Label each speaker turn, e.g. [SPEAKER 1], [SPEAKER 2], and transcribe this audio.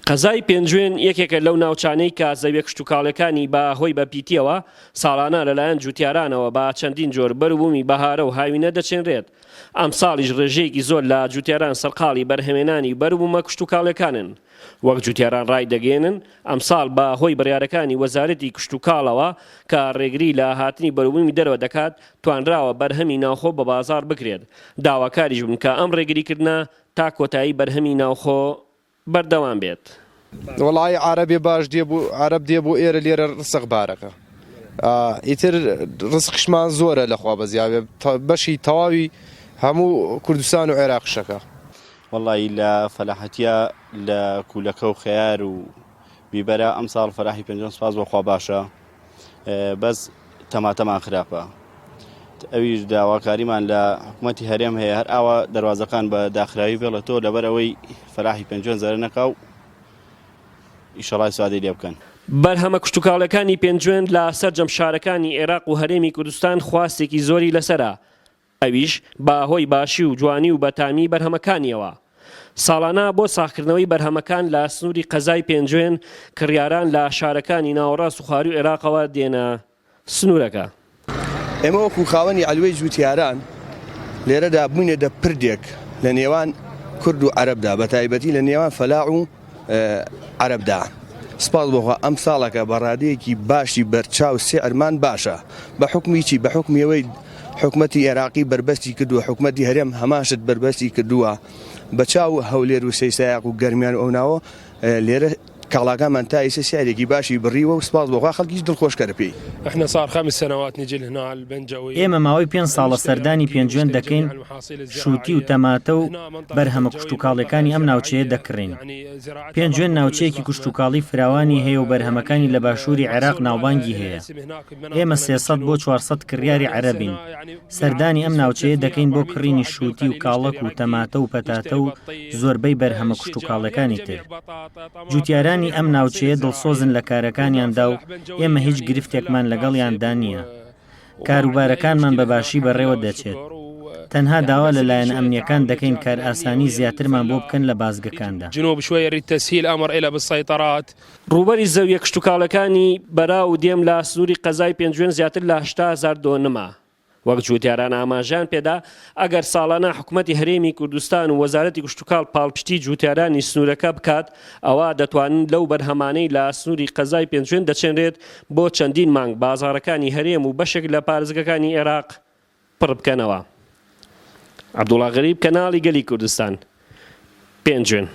[SPEAKER 1] قەزای پێنجوێن یەکێکە لەو ناوچانەی کە زەویە کشتتوکاڵەکانی بە هۆی بەپیتیەوە ساڵانە لەلایەن جوتیارانەوە بە چەندین جۆر بەروبوومی بەهارە و هاوینە دەچێنرێت. ئەم ساڵیش ڕێژەیەکی زۆر لە جوتیاران سەرقاڵی بەرهەمێنانی بەروبوومە کشتتوکاڵەکانن. وەک جوتیاران ڕای دەگەێنن ئەم ساڵ بە هۆی بڕیارەکانی وەزارەتی کشتتوکاڵەوە کە ڕێگری لە هاتنی بەروبوومی دەرەوە دەکات توانراوە بەرهەمی ناوخۆ بە بازار بکرێت. داواکاریش بوون کە ئەم ڕێگریکردنە تا کۆتایی بەرهەمی ناوخۆ بەردەوام بێت.
[SPEAKER 2] وڵی عربێ باش عرب دێ بۆ ئێرە لێرە ڕسق بارەکە ئیتر ڕسقشمان زۆرە لەخوا بەزیاوێ بەشی تەواوی هەموو کوردستان و عێراقشەکە.
[SPEAKER 3] وڵی لە فەلاحەتیە لە کوولەکە و خەیار و بیبەرە ئەم ساڵ فەراحی پێنجم سپاس بەخوا باشە، بەس تەماتەمان خراپە. ئەویش داواکاریمان لە حکوومەتی هەرێم هەیە هەر ئاوا دەواازەکان بە داخراوی بێڵێتەوە لەبەر ئەوەی فەراحی پێنجوێن زەرە نەکاو ئیشەڵای سوادی لێ بکەن.
[SPEAKER 1] بەرهەمە کشتتوکاڵەکانی پێنجوێن لە سەرجەم شارەکانی عێراق و هەرێمی کوردستان خواستێکی زۆری لەسرە، ئەویش بە هۆی باشی و جوانی و بەتامی بەرهەمەکانیەوە. ساڵانە بۆ ساختکردنەوەی بەرهەمەکان لە سنووری قەزای پێنجوێن کڕیاران لە شارەکانی ناوەڕاست و خواری و عێراقەوە دێنە سنوورەکە.
[SPEAKER 4] ئێمە وەکو خاوەنی ئەلوەی جوتیاران لێرەدا بووینە دە پردێک لە نێوان کورد و عەرەبدا، بە تایبەتی لە نێوان فەلاح و عەرەبدا. سپاس بۆخوا ئەم ساڵەکە بەڕادەیەکی باشی بەرچاو سێعرمان باشە بە حکمی چی؟ بە حکمی ئەوەی حکومەتی عێراقی بربەستی کردووە، حکومەتی هەرێم هەماشت بربەستی کردووە بە چاو هەولێر و سەیسایاق و گەرمیان و ئەو ناوە لێرە کاڵاکانمان تا ئێستا سیارێکی باشی بڕیوە و سپاس بۆخوا خەڵکیش دڵخۆشکەرە پێی.
[SPEAKER 5] ئێمە ماوەی 5 ساڵە سەردانی پێنجوێن دەکەین، شووتی و تەماتە و بەرهەمە کشتتوکاڵەکانی ئەم ناوچەیە دەکڕین. پێنجوێن ناوچەیەکی کشتتوکاڵی فراوانی هەیە و بەرهەمەکانی لە باشووری عێراق ناوبانگی هەیە. ئێمە 300 بۆ 400 کڕیاری عەرەبین. سەردانی ئەم ناوچەیە دەکەین بۆ کڕینی شووتی و کاڵک و تەماتە و پەتاتە و زۆربەی بەرهەمە کشتتوکاڵەکانی تر. جوتیارانی ئەم ناوچەیە دڵسۆزن لە کارەکانیاندا و ئێمە هیچ گرفتێکمان لەگەڵیاندا نییە. کاروبارەکانمان بەباشی بەڕێوە دەچێت. تەنها داوا لەلایەن ئەمنیەکان دەکەین کار ئاسانی زیاترمان بۆ بکەن لە بازگەکاندا.
[SPEAKER 1] ڕووبەری زەویە کشتتوکاڵەکانی بەرا و دێم لە سنووری قەزای پێنجوێن زیاتر لە 80,000 دۆنەما. وەک جوتیاران ئاماژیان پێدا ئەگەر ساڵانە حکوومەتی هەرێمی کوردستان و وەزارەتی کشتتوکاڵ پاڵپشتی جوتیارانی سنوورەکە بکات، ئەوە دەتوانن لەو بەرهەمانەی لە سنووری قەزای پێنجوێن دەچێنرێت بۆ چەندین مانگ بازاڕەکانی هەرێم و بەشێک لە پارێزگەکانی عێراق پڕ بکەنەوە. عەبدوڵڵا غەریب، کەناڵی گەلی کوردستان، پێنجوێن.